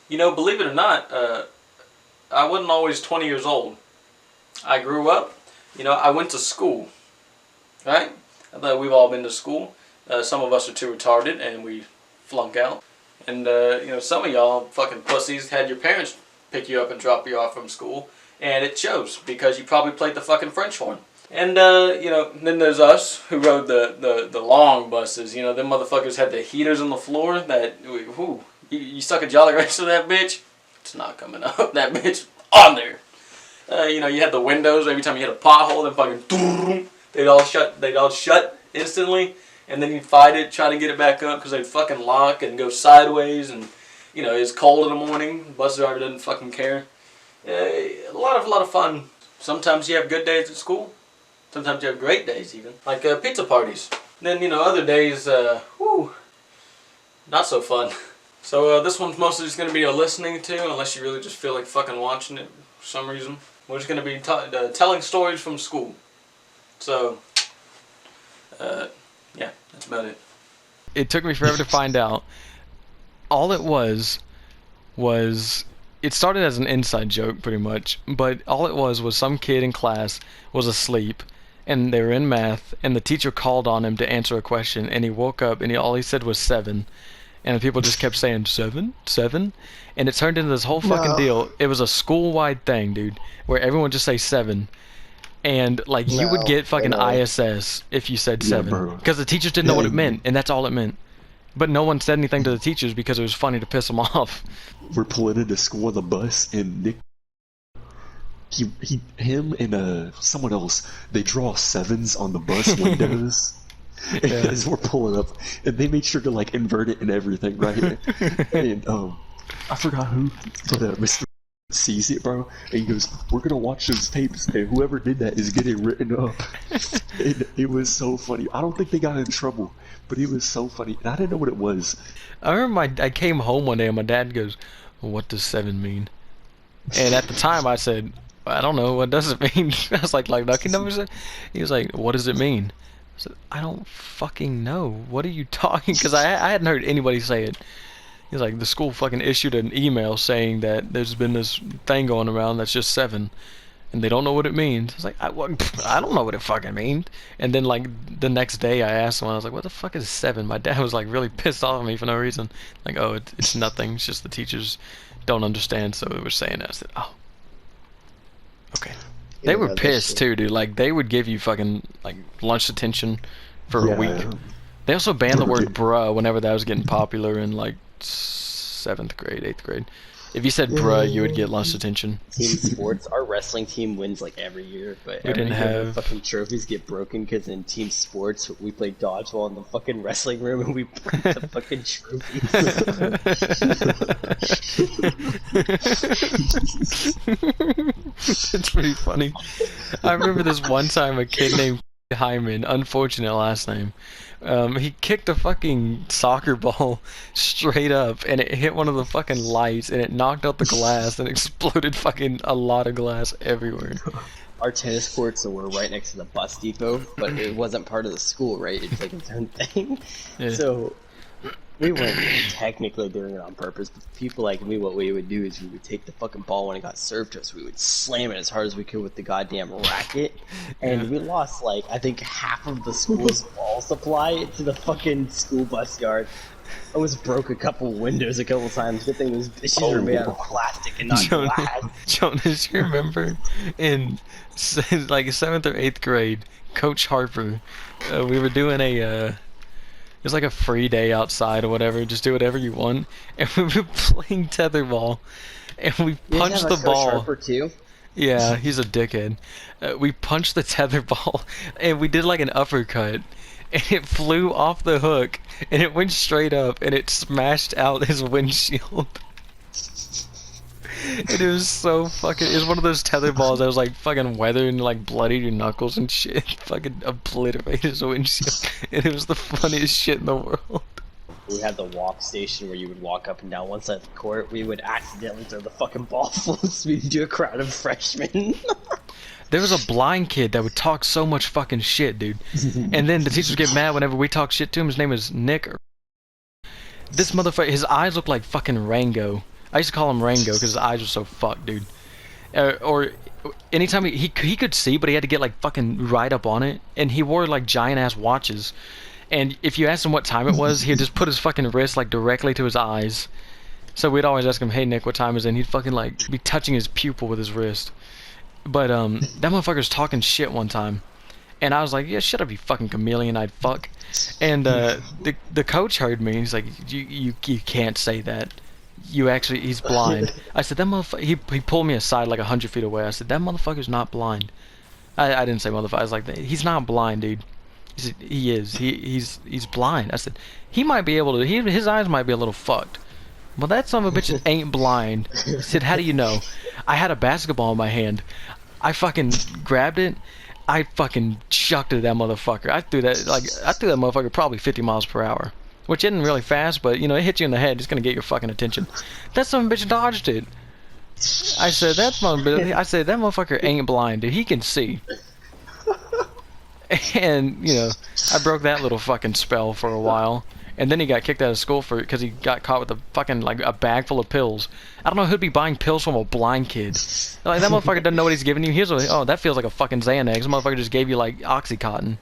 You know, believe it or not, I wasn't always 20 years old. I grew up, you know, I went to school, right? I thought we've all been to school. Some of us are too retarded and we flunk out. And, you know, some of y'all fucking pussies had your parents pick you up and drop you off from school. And it shows because you probably played the fucking French horn. And, you know, then there's us who rode the long buses. You know, them motherfuckers had the heaters on the floor that, whoo, you stuck a Jolly Rancher to that bitch, it's not coming up. That bitch on there. You know, you had the windows. Every time you hit a pothole, then fucking they'd all shut instantly, and then you'd fight it, try to get it back up because they'd fucking lock and go sideways, and you know it's cold in the morning. Bus driver doesn't fucking care. A lot of fun. Sometimes you have good days at school. Sometimes you have great days even, like pizza parties. Then you know other days, not so fun. So this one's mostly just going to be a listening to, unless you really just feel like fucking watching it for some reason. We're just going to be telling stories from school. So, yeah, that's about it. It took me forever to find out. All it was, it started as an inside joke pretty much, but all it was some kid in class was asleep, and they were in math, and the teacher called on him to answer a question, and he woke up, and all he said was 7. And people just kept saying 7, 7, and it turned into this whole fucking deal. It was a school-wide thing, dude, where everyone just say 7, and like you would get fucking ISS if you said 7, because the teachers didn't know what it meant, and that's all it meant. But no one said anything to the teachers because it was funny to piss them off. We're pulling into school on the bus, and Nick, him and someone else, they draw 7s on the bus windows. Yeah. As we're pulling up, and they made sure to like invert it and everything, right? And I forgot who, but Mr. sees it, bro, and he goes, "We're gonna watch those tapes, and whoever did that is getting written up." And it was so funny. I don't think they got in trouble, but it was so funny, and I didn't know what it was. I remember I came home one day and my dad goes, well, "What does 7 mean?" And at the time I said, "I don't know. What does it mean?" I was like lucky numbers. He was like, "What does it mean?" I said, "I don't fucking know. What are you talking?" Because I hadn't heard anybody say it. He's like, the school fucking issued an email saying that there's been this thing going around that's just 7, and they don't know what it means. I was like, I don't know what it fucking means. And then like the next day I asked him, I was like, "What the fuck is 7?" My dad was like really pissed off at me for no reason. Like, "Oh, it's nothing. It's just the teachers don't understand, so they were saying that." I said, "Oh, okay." They were pissed too, dude. Like they would give you fucking like lunch detention for a week. They also banned the word bruh whenever that was getting popular in like 7th grade, 8th grade. If you said bruh, you would get lunch detention. Team sports, our wrestling team wins like every year, but we didn't have fucking trophies get broken because in team sports we play dodgeball in the fucking wrestling room and we break the fucking trophies. It's pretty funny. I remember this one time a kid named Hyman, unfortunate last name, he kicked a fucking soccer ball straight up and it hit one of the fucking lights and it knocked out the glass and exploded fucking a lot of glass everywhere. Our tennis courts were right next to the bus depot, but it wasn't part of the school, right? It's like its own thing. Yeah. So we weren't technically doing it on purpose, but people like me, what we would do is we would take the fucking ball when it got served to us, we would slam it as hard as we could with the goddamn racket, and we lost like, I think half of the school's ball supply to the fucking school bus yard. I was broke a couple windows a couple times. Good thing those bitches were made out of plastic and not glass. Jonas, you remember in like 7th or 8th grade, Coach Harper, we were doing it was like a free day outside or whatever, just do whatever you want, and we were playing tetherball, and we punched the ball. Harper too? Yeah, he's a dickhead. We punched the tetherball, and we did like an uppercut, and it flew off the hook, and it went straight up, and it smashed out his windshield. And it was so fucking, it was one of those tether balls that was like fucking weathered and like bloodied your knuckles and shit. Fucking obliterated his windshield. And it was the funniest shit in the world. We had the walk station where you would walk up and down one side of the court. We would accidentally throw the fucking ball full of speed into a crowd of freshmen. There was a blind kid that would talk so much fucking shit, dude. And then the teachers get mad whenever we talk shit to him. His name is Nick. This motherfucker, his eyes look like fucking Rango. I used to call him Rango because his eyes were so fucked, dude. Or anytime he could see, but he had to get like fucking right up on it, and he wore like giant ass watches. And if you asked him what time it was, he'd just put his fucking wrist like directly to his eyes. So we'd always ask him, "Hey Nick, what time is it?" And he'd fucking like be touching his pupil with his wrist. But that motherfucker's talking shit one time, and I was like, "Yeah, shut up, you fucking chameleon, I'd fuck." And the coach heard me. He's like, "You can't say that. He's blind." I said, "That motherfucker." He pulled me aside like 100 feet away. I said, "That motherfucker's not blind." I didn't say motherfucker. I was like, "He's not blind, dude." He said, "He is. He's blind." I said, "He might be able to. His eyes might be a little fucked." Well, that son of a bitch ain't blind. He said, "How do you know?" I had a basketball in my hand. I fucking grabbed it. I fucking chucked it at that motherfucker. I threw that motherfucker probably 50 miles per hour, which isn't really fast, but you know, it hit you in the head. It's gonna get your fucking attention. That son of a bitch dodged it. I said, that motherfucker ain't blind, dude. He can see. And you know, I broke that little fucking spell for a while. And then he got kicked out of school because he got caught with a fucking like a bag full of pills. I don't know who'd be buying pills from a blind kid. Like that motherfucker doesn't know what he's giving you. That feels like a fucking Xanax. This motherfucker just gave you like OxyContin.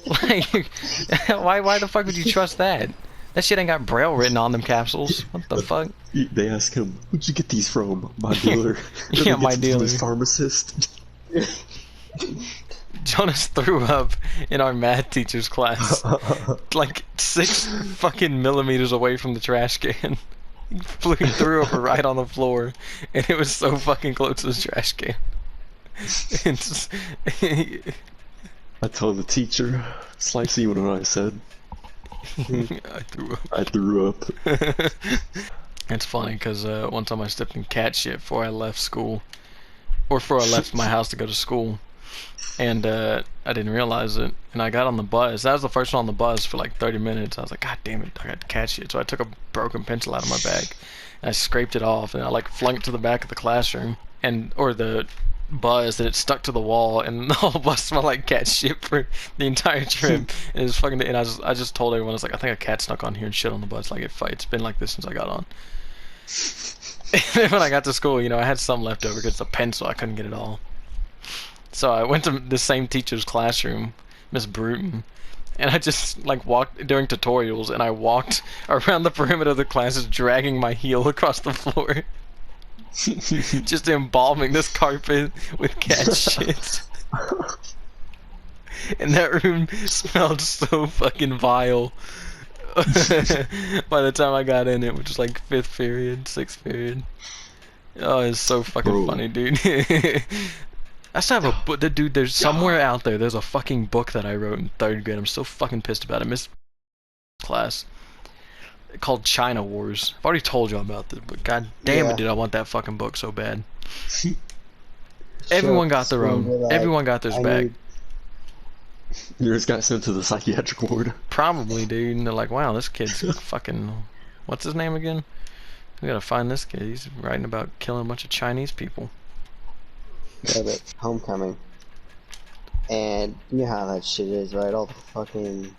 Like, why the fuck would you trust that? That shit ain't got Braille written on them capsules. What the fuck? They ask him, "Where'd you get these from?" My dealer. Yeah, my dealer. His pharmacist. Jonas threw up in our math teacher's class, like 6 fucking millimeters away from the trash can. He threw up right on the floor, and it was so fucking close to the trash can. I told the teacher, Slicy, you know what I said? I threw up. It's funny because one time I stepped in cat shit before I left school, or before I left my house to go to school. And I didn't realize it, and I got on the bus. That was the first one on the bus for like 30 minutes. I was like, "God damn it, I got to catch it." So I took a broken pencil out of my bag, and I scraped it off, and I like flung it to the back of the classroom, or the bus, and it stuck to the wall, and the whole bus smelled like cat shit for the entire trip. And it was fucking. And I just told everyone, I was like, "I think a cat snuck on here and shit on the bus. Like it's been like this since I got on." And then when I got to school, you know, I had some left over because it's a pencil. I couldn't get it all. So I went to the same teacher's classroom, Miss Bruton, and I just like walked during tutorials, and I walked around the perimeter of the classes dragging my heel across the floor. Just embalming this carpet with cat shit. And that room smelled so fucking vile. By the time I got in it, which was like 5th period, 6th period. Oh, it's so fucking funny, dude. I still have a book, dude. There's somewhere out there. There's a fucking book that I wrote in 3rd grade. I'm so fucking pissed about it. Miss class called China Wars. I've already told you about this, but god damn it, dude, I want that fucking book so bad. Everyone got their own. Everyone got theirs back. Yours got sent to the psychiatric ward. Probably, dude. And they're like, "Wow, this kid's fucking. What's his name again? We gotta find this kid. He's writing about killing a bunch of Chinese people." Yeah, but homecoming. And you know how that shit is, right? All the fucking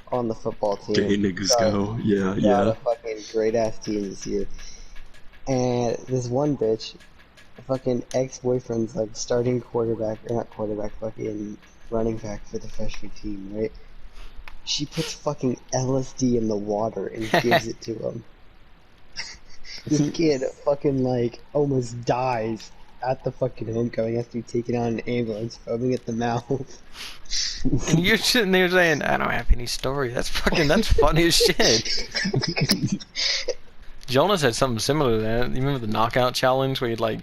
on the football team. Gay niggas go. Yeah. A fucking great ass team this year. And this one bitch, fucking ex-boyfriend's like starting quarterback, or not quarterback, fucking running back for the freshman team, right? She puts fucking LSD in the water and gives it to him. This kid fucking like almost dies at the fucking homecoming after taking out an ambulance, foaming at the mouth. And you're sitting there saying, "I don't have any story." That's funny as shit. Jonas had something similar to that. You remember the knockout challenge where you'd like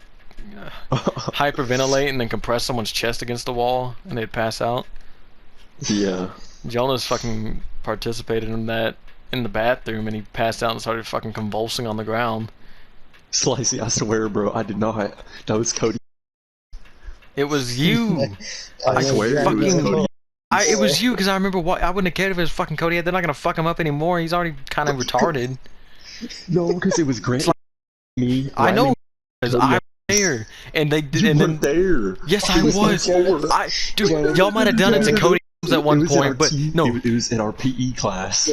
hyperventilate and then compress someone's chest against the wall and they'd pass out? Yeah. Jonas fucking participated in that in the bathroom, and he passed out and started fucking convulsing on the ground. Slicey, I swear, bro, I did not. That was Cody. It was you. I swear it was Cody. It was you, because I remember I wouldn't have cared if it was fucking Cody. They're not gonna fuck him up anymore. He's already kind of retarded. No, because it was Grant. Me. I know. Because I was there, and they did. You and weren't then there. yes, I was. Dude, y'all might have done it to Cody at one point, but no, it was in our PE class.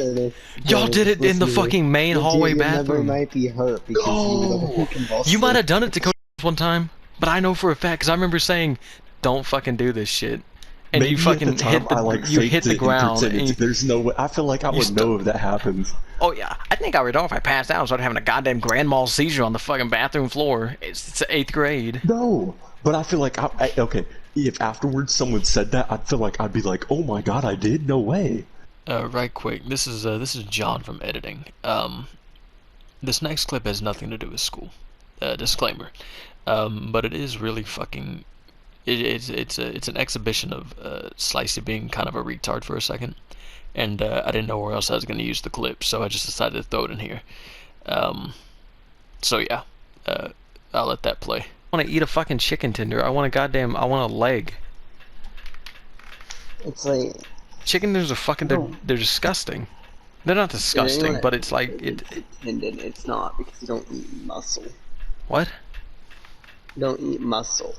y'all did it in the fucking main hallway bathroom. Might be hurt because you might have done it to Coach one time, but I know for a fact because I remember saying, "Don't fucking do this shit," and Maybe you fucking hit the ground. And there's no way. I feel like I would know if that happens. Oh yeah, I think I would know if I passed out and started having a goddamn grand mal seizure on the fucking bathroom floor. It's 8th grade. No, but I feel like okay. If afterwards someone said that, I'd feel like I'd be like, "Oh my god, I did? No way." Right quick. This is John from editing. This next clip has nothing to do with school. Disclaimer. But it is really fucking. It's an exhibition of Slicy being kind of a retard for a second, and I didn't know where else I was gonna use the clip, so I just decided to throw it in here. So yeah, I'll let that play. I want to eat a fucking chicken tender. I want a leg. It's like chicken tenders are fucking. They're disgusting. They're not disgusting, but it's like tendon. It's not because you don't eat muscle. What? You don't eat muscle.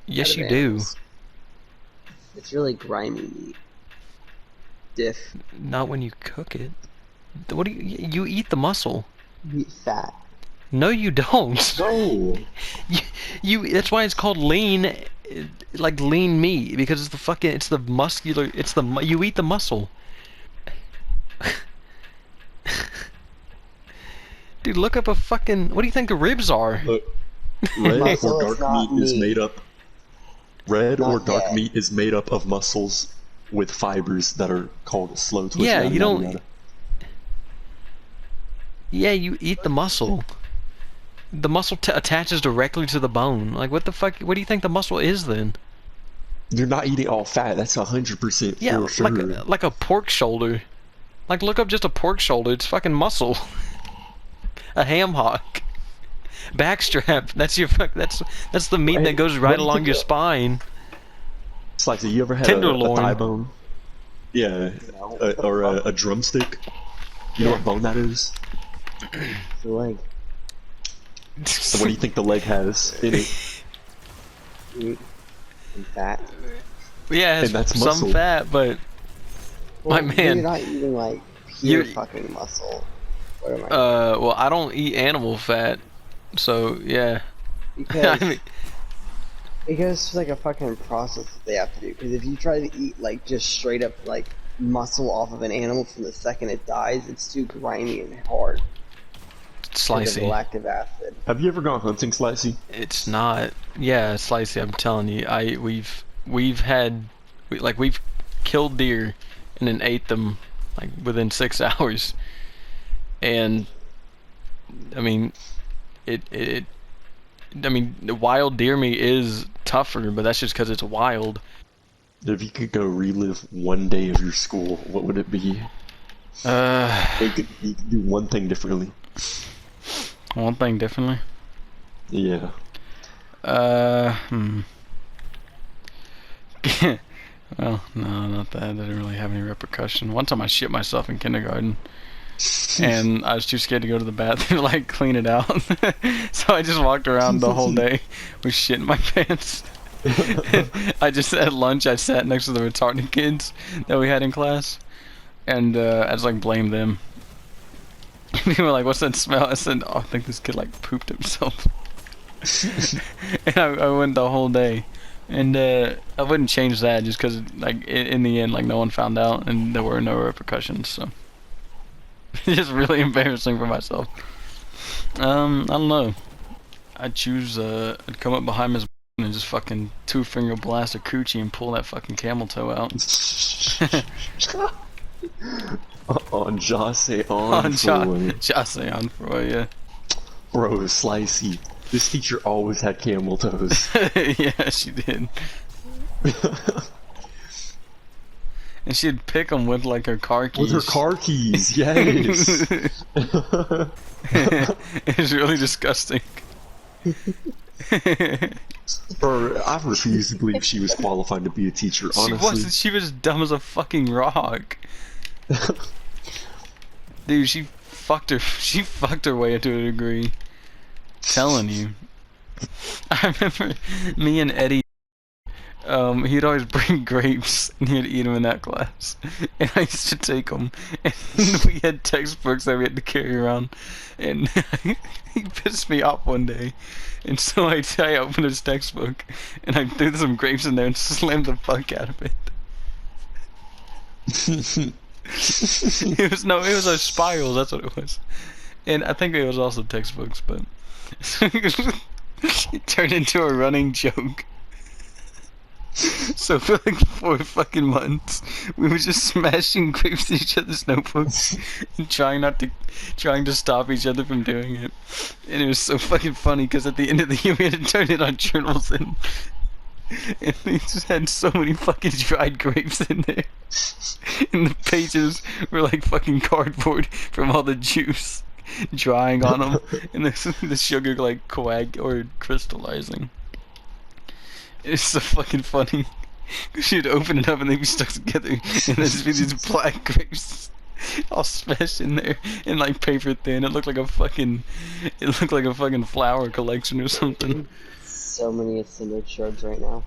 Yes, you do. It's really grimy meat. Diff. Not when you cook it. What do you eat the muscle? You eat fat. No, you don't. No. You. That's why it's called lean, like lean meat, because it's the fucking. It's the muscular. It's the you eat the muscle. Dude, look up a fucking. What do you think the ribs are? Look, red or dark meat is made up. Red or dark meat is made up of muscles with fibers that are called slow twitch. Yeah, you don't. Yeah, you eat the muscle. The muscle attaches directly to the bone. Like, what the fuck? What do you think the muscle is then? You're not eating all fat. That's 100% yeah, for sure. like a pork shoulder. Like, look up just a pork shoulder. It's fucking muscle. A ham hock. Backstrap. That's your fuck. That's the meat that goes right along your spine. It's like, you ever had a thigh bone? Yeah, or a drumstick. You know what bone that is? The leg. So what do you think the leg has in it? Meat and fat. Yeah, it has some fat, but my man, you're not eating like pure fucking muscle. What am I? Well, I don't eat animal fat, so yeah. Because I mean, it goes through like a fucking process that they have to do. Because if you try to eat like just straight up like muscle off of an animal from the second it dies, it's too grimy and hard. Slicy. Lactic acid. Have you ever gone hunting, Slicy? It's not. Yeah, Slicy. I'm telling you, we've killed deer and then ate them like within 6 hours. And I mean, I mean, the wild deer meat is tougher, but that's just because it's wild. If you could go relive one day of your school, what would it be? You could do one thing differently. One thing differently? Yeah. Well, no, not that. I didn't really have any repercussion. One time I shit myself in kindergarten. And I was too scared to go to the bathroom to like clean it out. So I just walked around the whole day with shit in my pants. I just at lunch I sat next to the retarded kids that we had in class, and I just like blamed them. People were like, "What's that smell?" I said, "Oh, I think this kid like pooped himself." And I went the whole day, and I wouldn't change that just because like in the end like no one found out and there were no repercussions. So it's just really embarrassing for myself. I don't know. I'd choose I'd come up behind Miss and just fucking 2-finger blast a coochie and pull that fucking camel toe out. On Jose on Freud. Jose on Freud, yeah. Bro, Slicey. This teacher always had camel toes. Yeah, she did. And she'd pick them with like her car keys. With her car keys, yes. It was really disgusting. Bro, I refuse to believe she was qualified to be a teacher, honestly. She wasn't. She was dumb as a fucking rock. Dude, she fucked her way into a degree. Telling you. I remember me and Eddie he'd always bring grapes and he'd eat them in that class. And I used to take them. And we had textbooks that we had to carry around. And he pissed me off one day. And so I opened his textbook and I threw some grapes in there and slammed the fuck out of it. It was a spiral, that's what it was. And I think it was also textbooks, but it turned into a running joke. So for like 4 fucking months, we were just smashing grapes in each other's notebooks and trying to stop each other from doing it. And it was so fucking funny because at the end of the year we had to turn it on journals and we just had so many fucking dried grapes in there. And the pages were like fucking cardboard from all the juice drying on them and the sugar like crystallizing. It's so fucking funny. She'd open it up and they'd be stuck together, and there'd just be these black grapes all smashed in there and like paper thin. It looked like a fucking flower collection or something. So many Ascender shards right now.